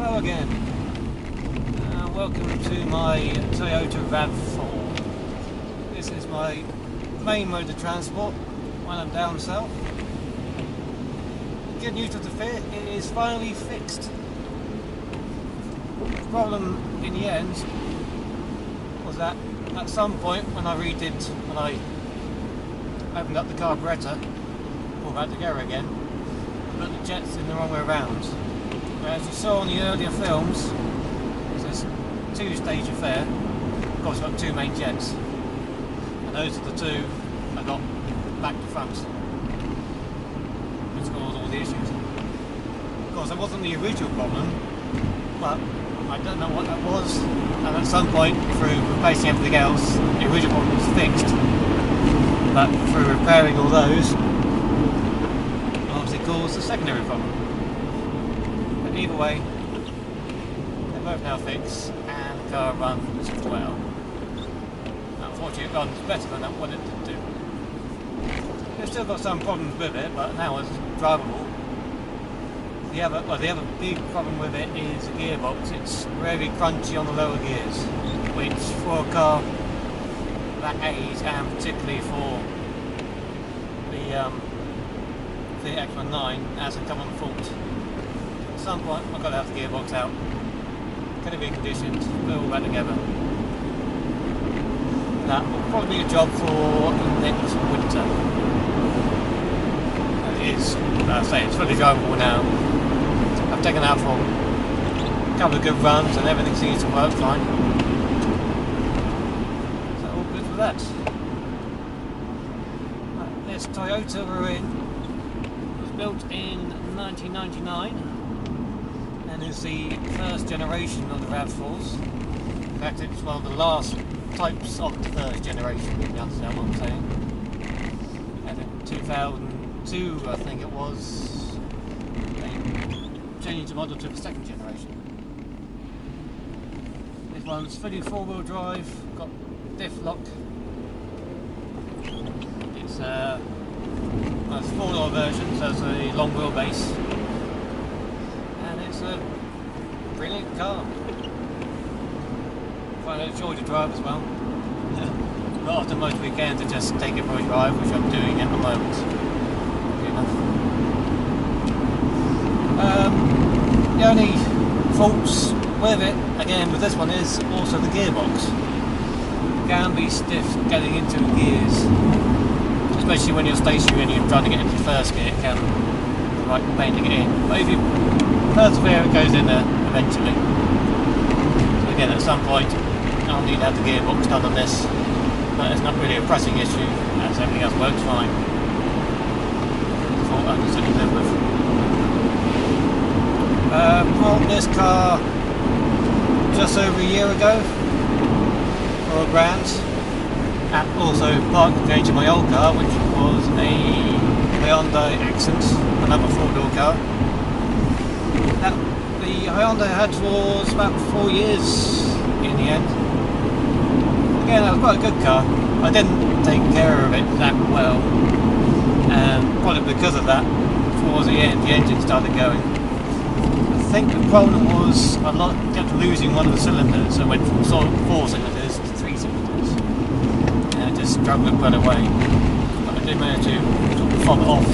Hello again. Welcome to my Toyota RAV4. This is my main mode of transport when I'm down south. The good news of the fit, it is finally fixed. The problem in the end was that at some point when I opened up the carburettor, pulled back together again, but the jet's in the wrong way around. As you saw on the earlier films, it's this two-stage affair. Of course, I've got two main jets, and those are the two I got back to front, which caused all the issues. Of course, it wasn't the original problem, but I don't know what that was, and at some point, through replacing everything else, the original problem was fixed. But through repairing all those, obviously caused a secondary problem. But either way, they're both now fixed, and the car runs well. Unfortunately, it runs better than what it did do. It's still got some problems with it, but now it's drivable. The other big problem with it is the gearbox. It's very crunchy on the lower gears, which for a car that age, and particularly for the X19 as a common fault. At some point I've got to have the gearbox out. Going to be conditioned, put all that together. That will probably be a job for next winter. It is, I say, it's fully drivable now. I've taken it out for a couple of good runs and everything seems to work fine. So all good for that. This Toyota we're in was built in 1999 and is the first generation of the RAV4s. In fact, it's one of the last types of the first generation, if you understand what I'm saying. And in 2002, I think it was, they changed the model to the second generation. This one's fully four-wheel drive, got diff lock. It's a four-door version, so it's a long wheelbase, and it's a brilliant car. Quite a joy to drive as well. Not often most weekends to just take it for a drive, which I'm doing at the moment. The only faults with it, again with this one, is also the gearbox. It can be stiff getting into the gears. Especially when you're stationary and you're trying to get into the first gear, it can be right pain to get in. But if you persevere, it goes in there eventually. So again, at some point, I'll need to have the gearbox done on this, but it's not really a pressing issue, as everything else works fine. So I can certainly live with. Bought this car just over a year ago for £1,000. And also part exchange of my old car, which was a Hyundai Accent, another four-door car. The Hyundai I had was about 4 years in the end. Again, that was quite a good car. I didn't take care of it that well, and probably because of that, towards the end, the engine started going. I think the problem was I kept losing one of the cylinders, so I went from sort of 4 cylinders to 3 cylinders. Struggled to run away, but I did manage to sort of fob it off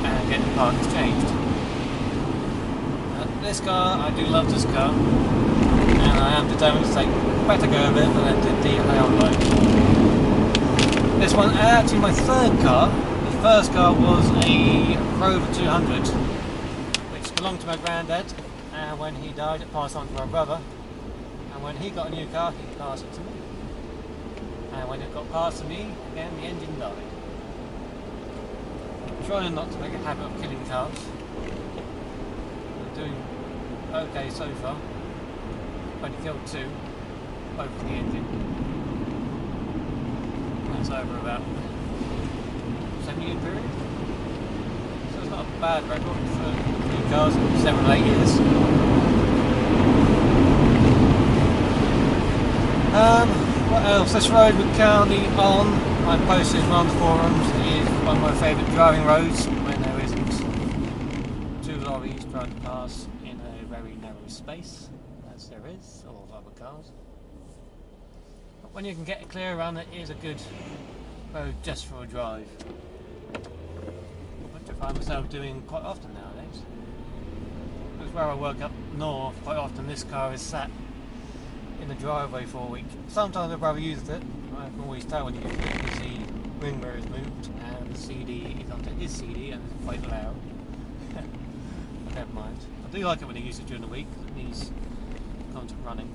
and get the part exchanged. This car, I do love this car, and I am determined to take better care of it than I did the Hyundai. This one, actually my third car. The first car was a RAV4 200, which belonged to my granddad, and when he died it passed on to my brother, and when he got a new car he passed it to me. And when it got past to me, again the engine died. I'm trying not to make a habit of killing cars. I'm doing okay so far. I've only killed 2, both for the engine. That's over about 7-year period. So it's not a bad record for new cars, 7 or 8 years. What else? This road we're currently on, I posted on the forums, is one of my favourite driving roads when there isn't 2 lorries trying to pass in very narrow space, as there is, or other cars. But when you can get a clear run, it is a good road just for a drive. Which I find myself doing quite often nowadays. Because where I work up north, quite often this car is sat in the driveway for a week. Sometimes I've rather used it. I can always tell when you get it because the ring mirror is moved and the CD is onto his CD and it's quite loud. But never mind. I do like it when I use it during the week because it needs constant running.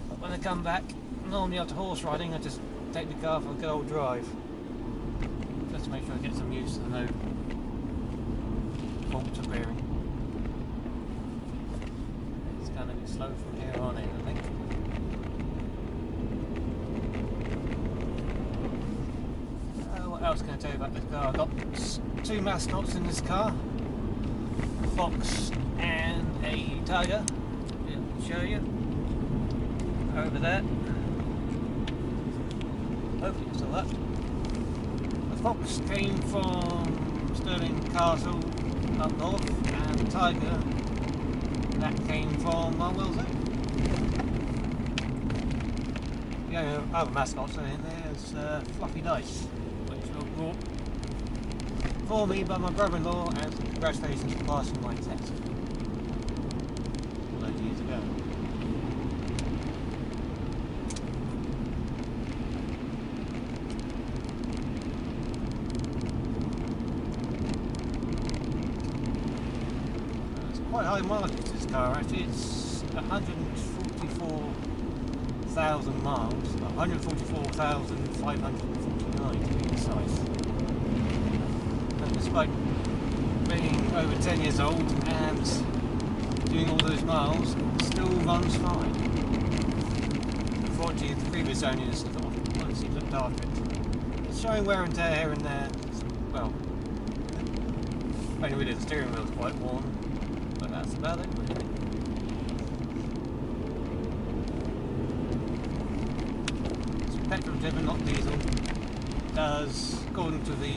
But when I come back, normally after horse riding, I just take the car for a good old drive. Just to make sure I get some use and no faults appearing. It's going to be slow from here on in, I think. What else can I tell you about this car? I've got two mascots in this car. A fox and a tiger. I'll show you. Over there. Hopefully you saw that. The fox came from Stirling Castle up north, and the tiger that came from Wilson. The only other mascots in there is Fluffy Dice, which were brought for me by my brother-in-law, and congratulations for passing my test all those years ago. Quite high mileage this car actually. It's 144,000 miles, 144,549 to be precise. And despite being over 10 years old and doing all those miles, it still runs fine. Unfortunately, the previous owners sort of honestly looked after it. It's showing wear and tear here and there. Well, only really the steering wheel's quite worn. But that's about it, really. It's petrol driven, not diesel. It does, according to the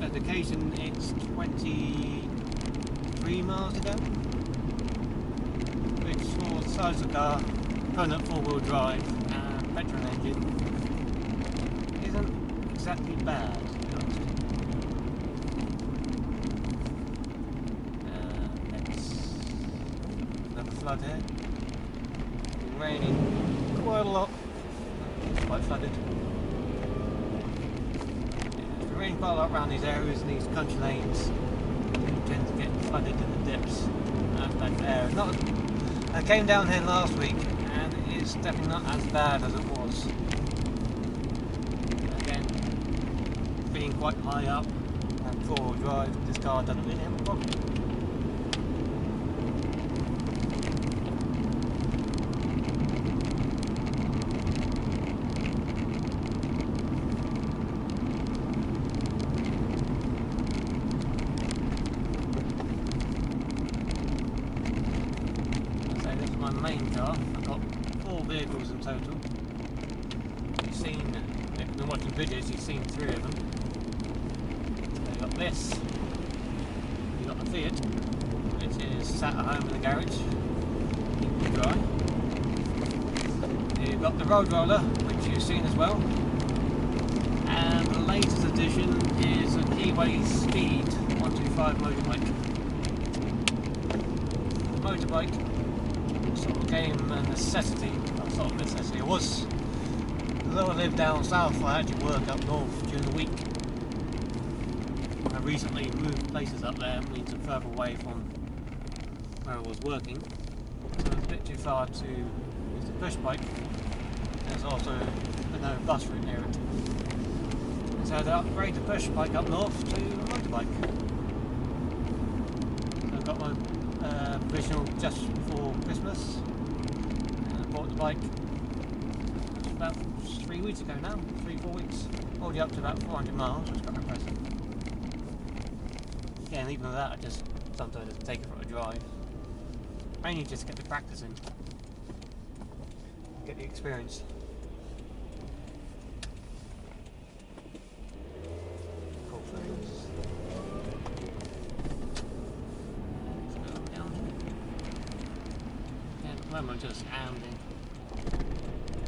indication, it's 23 miles a gallon, which for the size of the car, permanent four-wheel drive and petrol engine, isn't exactly bad, to be honest. Flood here. It's been raining quite a lot. It's quite flooded. It's been raining quite a lot around these areas and these country lanes. You tend to get flooded in the dips. Back there. I came down here last week and it is definitely not as bad as it was. Again, being quite high up and four-wheel drive, this car doesn't really have a problem. Main car. I've got 4 vehicles in total. You've seen, if you've been watching videos, you've seen 3 of them. So you've got this, you've got the Fiat, which is sat at home in the garage, keeping dry. You've got the Road Roller, which you've seen as well. And the latest addition is a Keyway Speed 125 motorbike. The motorbike sort of became a necessity, not sort of necessity, it was, although I live down south, I actually work up north during the week. I recently moved places up there, means I'm further away from where I was working, so it's a bit too far to use the push bike. There's also no bus route near it. So I upgrade the push bike up north to a motorbike. So I've got my provisional just before Christmas, and I bought the bike about 3 weeks ago now, 3-4 weeks, already up to about 400 miles, which is quite impressive. Again, even with that, I just sometimes just take it for a drive, mainly just to get the practice in, get the experience. Cool things. moment I'm just ambling.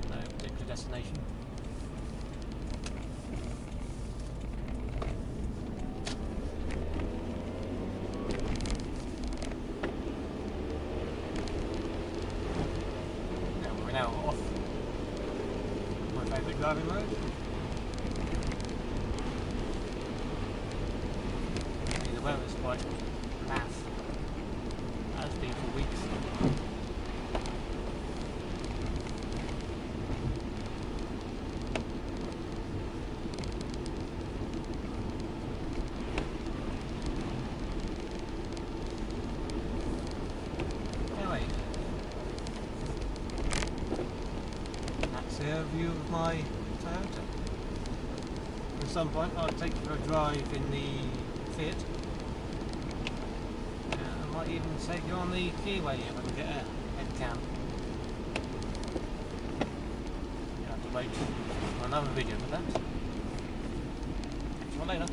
No particular destination. Now we're now off my favourite driving road. The weather's quite naff. Has been for weeks. Anyway, that's a view of my Toyota. At some point I'll take you for a drive in the Fiat. I might even take you on the Keyway if I can get a head cam. You'll have to wait for another video for that. See you later.